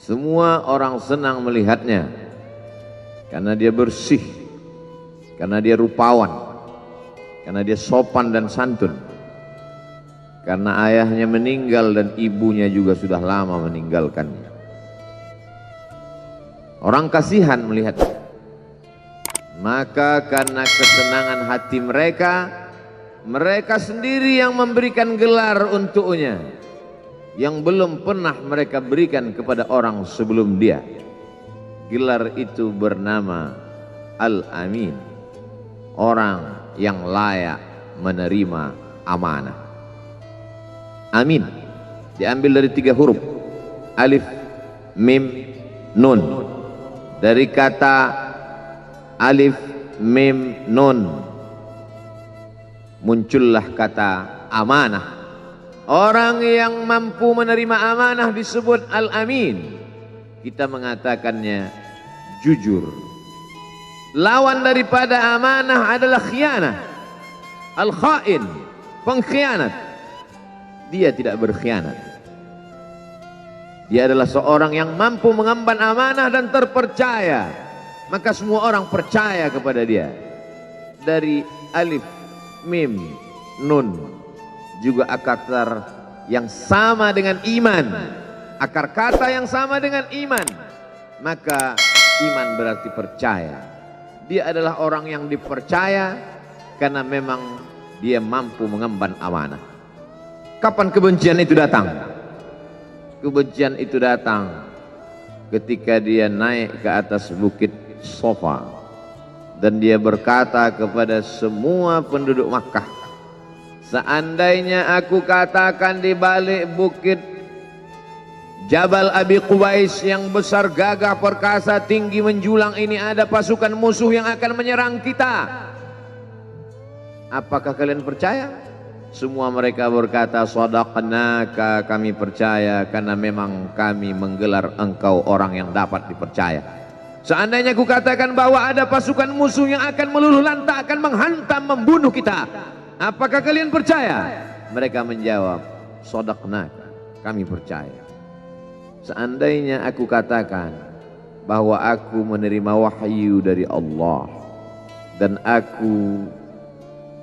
Semua orang senang melihatnya karena dia bersih, karena dia rupawan, karena dia sopan dan santun, karena ayahnya meninggal dan ibunya juga sudah lama meninggalkannya. Orang kasihan melihatnya. Maka karena kesenangan hati mereka, mereka sendiri yang memberikan gelar untuknya yang belum pernah mereka berikan kepada orang sebelum dia. Gelar itu bernama Al-Amin, orang yang layak menerima amanah. Amin diambil dari 3 huruf, alif, mim, nun. Dari kata alif, mim, nun muncullah kata amanah. Orang yang mampu menerima amanah disebut Al-Amin. Kita mengatakannya jujur. Lawan daripada amanah adalah khianah, al-khain, pengkhianat. Dia tidak berkhianat. Dia adalah seorang yang mampu mengemban amanah dan terpercaya, maka semua orang percaya kepada dia. Dari alif, mim, nun juga akar yang sama dengan iman, akar kata yang sama dengan iman, maka iman berarti percaya. Dia adalah orang yang dipercaya karena memang dia mampu mengemban amanah. Kapan kebencian itu datang? Kebencian itu datang ketika dia naik ke atas bukit Safa dan dia berkata kepada semua penduduk Makkah, seandainya aku katakan di balik bukit Jabal Abi Qubais yang besar, gagah, perkasa, tinggi, menjulang ini ada pasukan musuh yang akan menyerang kita, apakah kalian percaya? Semua mereka berkata, shadaqnaka, kami percaya karena memang kami menggelar engkau orang yang dapat dipercaya. Seandainya aku katakan bahwa ada pasukan musuh yang akan meluluh lantakkan, menghantam, membunuh kita, apakah kalian percaya? Mereka menjawab, shadaqnaka, kami percaya. Seandainya aku katakan bahwa aku menerima wahyu dari Allah dan aku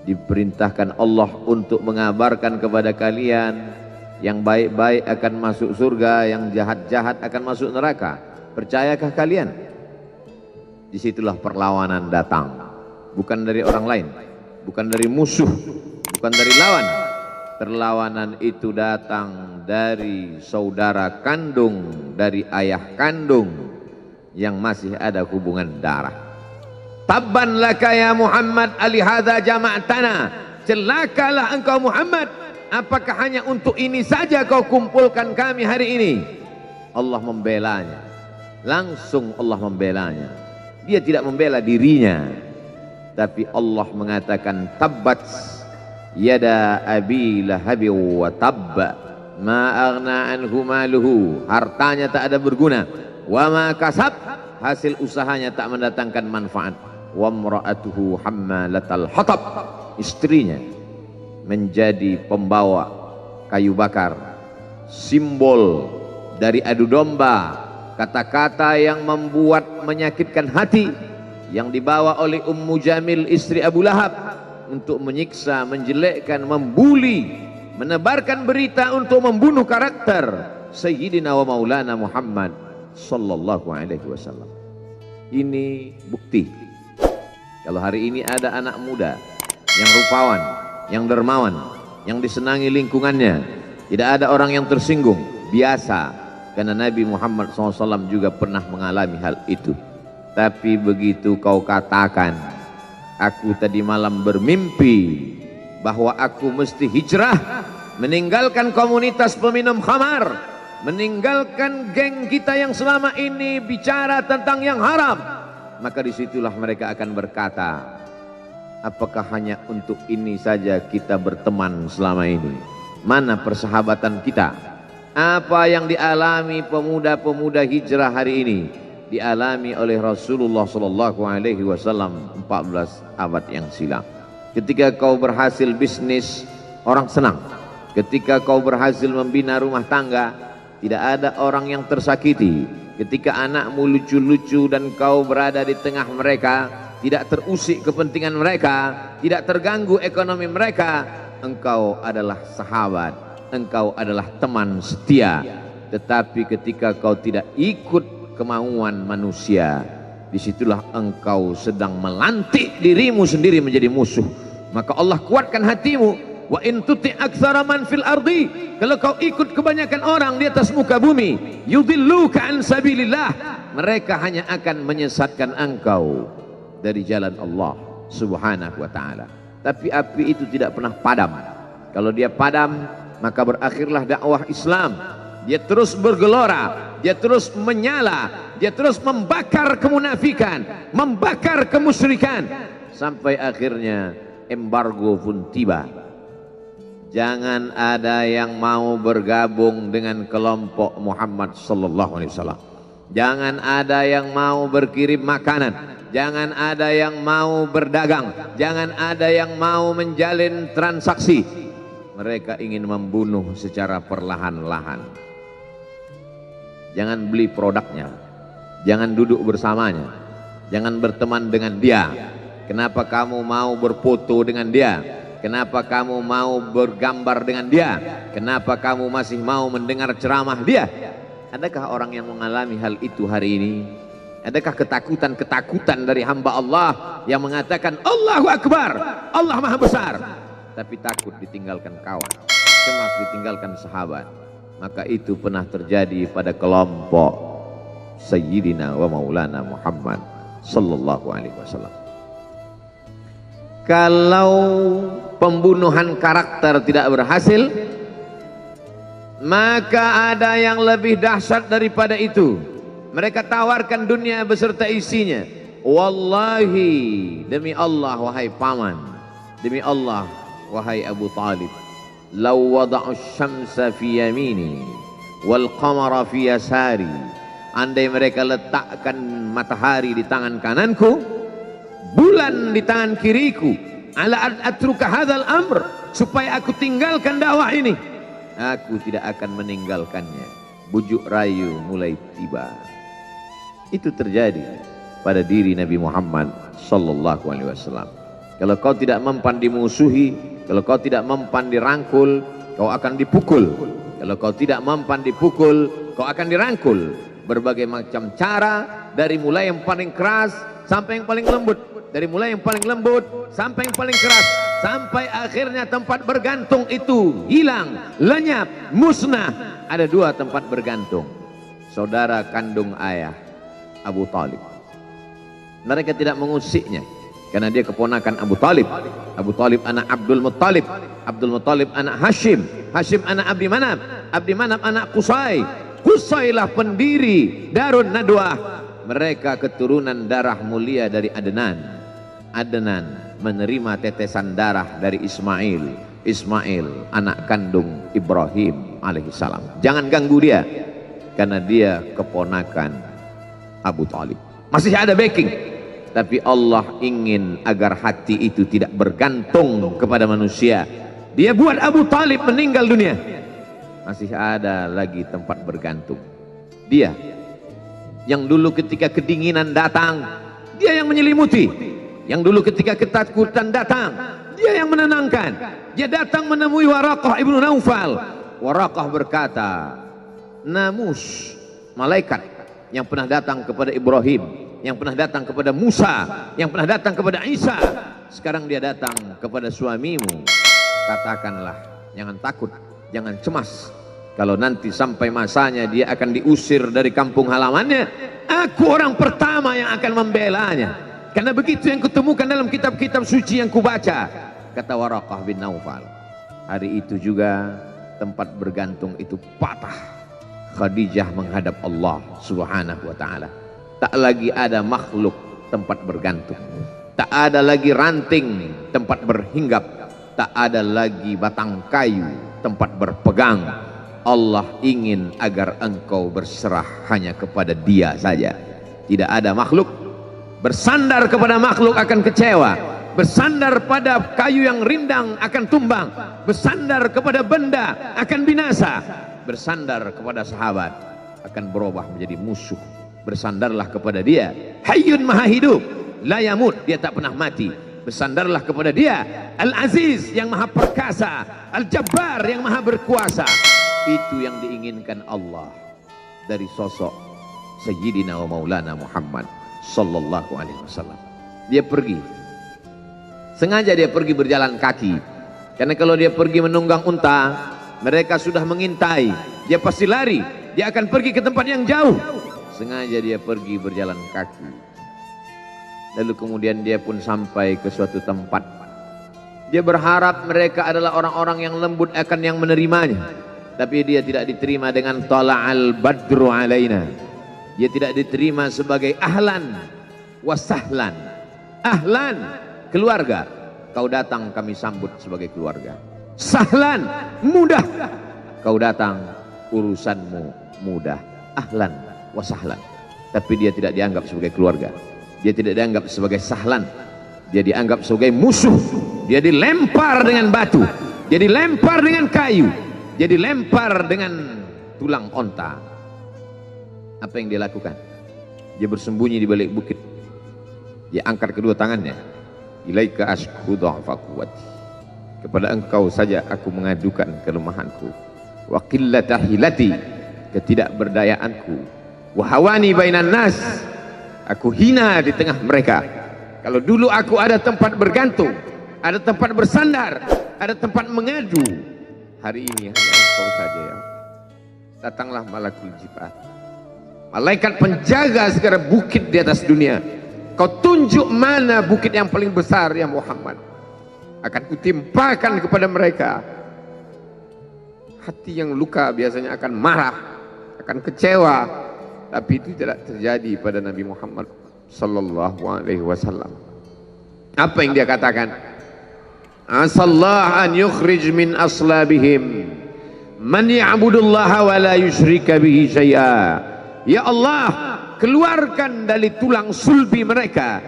diperintahkan Allah untuk mengabarkan kepada kalian yang baik-baik akan masuk surga, yang jahat-jahat akan masuk neraka, percayakah kalian? Disitulah perlawanan datang, bukan dari orang lain, bukan dari musuh, bukan dari lawan. Perlawanan itu datang dari saudara kandung, dari ayah kandung yang masih ada hubungan darah. Tabban laka ya Muhammad alihadza jama'tana, celakalah engkau Muhammad, apakah hanya untuk ini saja kau kumpulkan kami hari ini? Allah membelanya, langsung Allah membelanya. Dia tidak membela dirinya, tapi Allah mengatakan tabbat yada abi lahabi wa tabba ma aghna anhu maluhu, hartanya tak ada berguna, wa ma kasab, hasil usahanya tak mendatangkan manfaat, wa imra'atuhu hammalatal hatab, istrinya menjadi pembawa kayu bakar, simbol dari adu domba, kata-kata yang membuat menyakitkan hati yang dibawa oleh Ummu Jamil istri Abu Lahab untuk menyiksa, menjelekkan, membuli, menebarkan berita untuk membunuh karakter Sayyidina wa Maulana Muhammad sallallahu alaihi wasallam. Ini bukti kalau hari ini ada anak muda yang rupawan, yang dermawan, yang disenangi lingkungannya, tidak ada orang yang tersinggung, biasa, karena Nabi Muhammad SAW juga pernah mengalami hal itu. Tapi begitu kau katakan, aku tadi malam bermimpi bahwa aku mesti hijrah, meninggalkan komunitas peminum khamar, meninggalkan geng kita yang selama ini bicara tentang yang haram, maka disitulah mereka akan berkata, apakah hanya untuk ini saja kita berteman selama ini? Mana persahabatan kita? Apa yang dialami pemuda-pemuda hijrah hari ini dialami oleh Rasulullah Sallallahu Alaihi Wasallam 14 abad yang silam. Ketika kau berhasil bisnis, orang senang. Ketika kau berhasil membina rumah tangga, tidak ada orang yang tersakiti ketika anakmu lucu-lucu dan kau berada di tengah mereka, tidak terusik kepentingan mereka, tidak terganggu ekonomi mereka. Engkau adalah sahabat, engkau adalah teman setia. Tetapi ketika kau tidak ikut kemauan manusia, disitulah engkau sedang melantik dirimu sendiri menjadi musuh. Maka Allah kuatkan hatimu. Wa in tuti' aktsara man fil ardi, kalau kau ikut kebanyakan orang di atas muka bumi, yudilluka an sabilillah, mereka hanya akan menyesatkan engkau dari jalan Allah Subhanahu wa taala. Tapi api itu tidak pernah padam. Kalau dia padam, maka berakhirlah dakwah Islam. Dia terus bergelora, dia terus menyala, dia terus membakar kemunafikan, membakar kemusyrikan, sampai akhirnya embargo pun tiba. Jangan ada yang mau bergabung dengan kelompok Muhammad sallallahu alaihi wasallam. Jangan ada yang mau berkirim makanan, jangan ada yang mau berdagang, jangan ada yang mau menjalin transaksi. Mereka ingin membunuh secara perlahan-lahan. Jangan beli produknya, jangan duduk bersamanya, jangan berteman dengan dia. Kenapa kamu mau berfoto dengan dia? Kenapa kamu mau bergambar dengan dia? Kenapa kamu masih mau mendengar ceramah dia? Adakah orang yang mengalami hal itu hari ini? Adakah ketakutan-ketakutan dari hamba Allah yang mengatakan Allahu Akbar, Allah Maha Besar, tapi takut ditinggalkan kawan, cemas ditinggalkan sahabat? Maka itu pernah terjadi pada kelompok Sayyidina wa Maulana Muhammad sallallahu alaihi wasallam. Kalau pembunuhan karakter tidak berhasil, maka ada yang lebih dahsyat daripada itu. Mereka tawarkan dunia beserta isinya. Wallahi, demi Allah wahai paman, demi Allah wahai Abu Talib, law wada'u syamsa fi yamini wal qamara fi yasari, andai mereka letakkan matahari di tangan kananku, bulan di tangan kiriku, ala an atruka hadzal amr, supaya aku tinggalkan dakwah ini, aku tidak akan meninggalkannya. Bujuk rayu mulai tiba. Itu terjadi pada diri Nabi Muhammad sallallahu alaihi wasallam. Kalau kau tidak mempan dimusuhi, kalau kau tidak mempan dirangkul, kau akan dipukul. Kalau kau tidak mempan dipukul, kau akan dirangkul. Berbagai macam cara, dari mulai yang paling keras sampai yang paling lembut, dari mulai yang paling lembut sampai yang paling keras, sampai akhirnya tempat bergantung itu hilang, lenyap, musnah. Ada dua tempat bergantung, saudara kandung ayah Abu Talib. Mereka tidak mengusiknya karena dia keponakan Abu Talib. Abu Talib anak Abdul Muttalib, Abdul Muttalib anak Hashim, Hashim anak Abdi Manaf, Abdi Manaf anak Qusay, Qusaylah pendiri Darun Nadwah. Mereka keturunan darah mulia dari Adnan. Adnan menerima tetesan darah dari Ismail, Ismail anak kandung Ibrahim alaihissalam. Jangan ganggu dia, karena dia keponakan Abu Talib. Masih ada backing, tapi Allah ingin agar hati itu tidak bergantung kepada manusia. Dia buat Abu Talib meninggal dunia, masih ada lagi tempat bergantung. Dia yang dulu ketika kedinginan datang, dia yang menyelimuti. Yang dulu ketika ketakutan datang, dia yang menenangkan. Dia datang menemui Waraqah ibnu Naufal. Waraqah berkata, namus, malaikat yang pernah datang kepada Ibrahim, yang pernah datang kepada Musa, yang pernah datang kepada Isa, sekarang dia datang kepada suamimu. Katakanlah, jangan takut, jangan cemas. Kalau nanti sampai masanya dia akan diusir dari kampung halamannya, aku orang pertama yang akan membelanya. Karena begitu yang kutemukan dalam kitab-kitab suci yang kubaca, kata Waraqah bin Naufal. Hari itu juga tempat bergantung itu patah. Khadijah menghadap Allah Subhanahu wa ta'ala. Tak lagi ada makhluk tempat bergantung, tak ada lagi ranting tempat berhinggap, tak ada lagi batang kayu tempat berpegang. Allah ingin agar engkau berserah hanya kepada Dia saja. Tidak ada makhluk. Bersandar kepada makhluk akan kecewa, bersandar pada kayu yang rindang akan tumbang, bersandar kepada benda akan binasa. bersandar kepada sahabat akan berubah menjadi musuh. Bersandarlah kepada dia, Hayyun Maha Hidup, la yamut, dia tak pernah mati. Bersandarlah kepada dia, Al-Aziz yang Maha Perkasa, Al-Jabbar yang Maha Berkuasa. Itu yang diinginkan Allah dari sosok Sayyidina wa Maulana Muhammad sallallahu alaihi wasallam. Dia pergi, sengaja dia pergi berjalan kaki, karena kalau dia pergi menunggang unta, mereka sudah mengintai, dia pasti lari, dia akan pergi ke tempat yang jauh. Sengaja dia pergi berjalan kaki. Lalu kemudian dia pun sampai ke suatu tempat. Dia berharap mereka adalah orang-orang yang lembut akan yang menerimanya. Tapi dia tidak diterima dengan tala'al badru alaina. Dia tidak diterima sebagai ahlan wasahlan. Ahlan, keluarga, kau datang kami sambut sebagai keluarga. Sahlan, mudah, kau datang urusanmu mudah. Ahlan wasahlan. Tapi dia tidak dianggap sebagai keluarga. Dia tidak dianggap sebagai sahlan. Dia dianggap sebagai musuh. Dia dilempar dengan batu, dia dilempar dengan kayu, dia dilempar dengan tulang onta. Apa yang dia lakukan? Dia bersembunyi di balik bukit. Dia angkat kedua tangannya. Ilaika ashku dha'fa quwwati. Kepada engkau saja aku mengadukan kelemahanku. Wa qillata hilati, ketidakberdayaanku. Wa hawani bainan nas, aku hina di tengah mereka. Kalau dulu aku ada tempat bergantung, ada tempat bersandar, ada tempat mengadu, hari ini hanya engkau saja ya. Datanglah malakul jibal, malaikat penjaga segala bukit di atas dunia. Kau tunjuk mana bukit yang paling besar ya Muhammad, akan kutimpakan kepada mereka. Hati yang luka biasanya akan marah, akan kecewa, tapi itu tidak terjadi pada Nabi Muhammad sallallahu alaihi wasallam. Apa yang dia katakan? Asallah an yukhrij min aslabihim man ya'budullaha wa la yusyrika bihi syai'a. Ya Allah, keluarkan dari tulang sulbi mereka,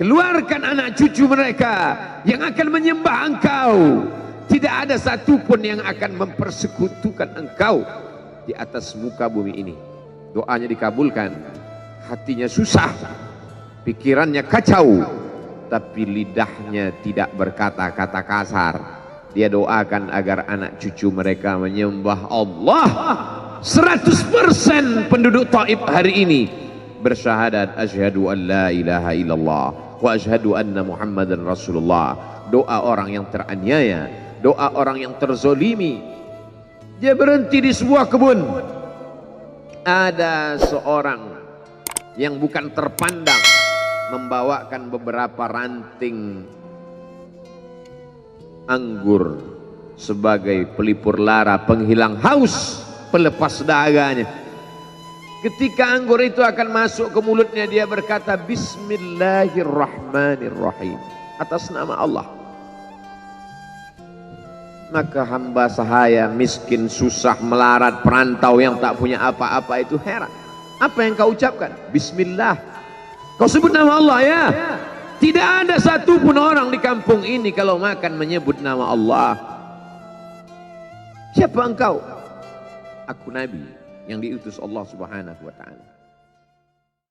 keluarkan anak cucu mereka yang akan menyembah engkau. Tidak ada satupun yang akan mempersekutukan engkau di atas muka bumi ini. Doanya dikabulkan, hatinya susah, pikirannya kacau, tapi lidahnya tidak berkata-kata kasar. Dia doakan agar anak cucu mereka menyembah Allah. 100% penduduk Taif hari ini bersyahadat asyhadu an la ilaha illallah wa asyhadu anna Muhammadan Rasulullah. Doa orang yang teraniaya, doa orang yang terzolimi. Dia berhenti di sebuah kebun. Ada seorang yang bukan terpandang membawakan beberapa ranting anggur sebagai pelipur lara, penghilang haus, pelepas dahaganya. Ketika anggur itu akan masuk ke mulutnya, dia berkata Bismillahirrahmanirrahim, atas nama Allah. Maka hamba sahaya miskin, susah, melarat, perantau yang tak punya apa-apa itu heran. Apa yang kau ucapkan? Bismillah. Kau sebut nama Allah ya. Tidak ada satupun orang di kampung ini kalau makan menyebut nama Allah. Siapa engkau? Aku Nabi yang diutus Allah Subhanahu wa ta'ala.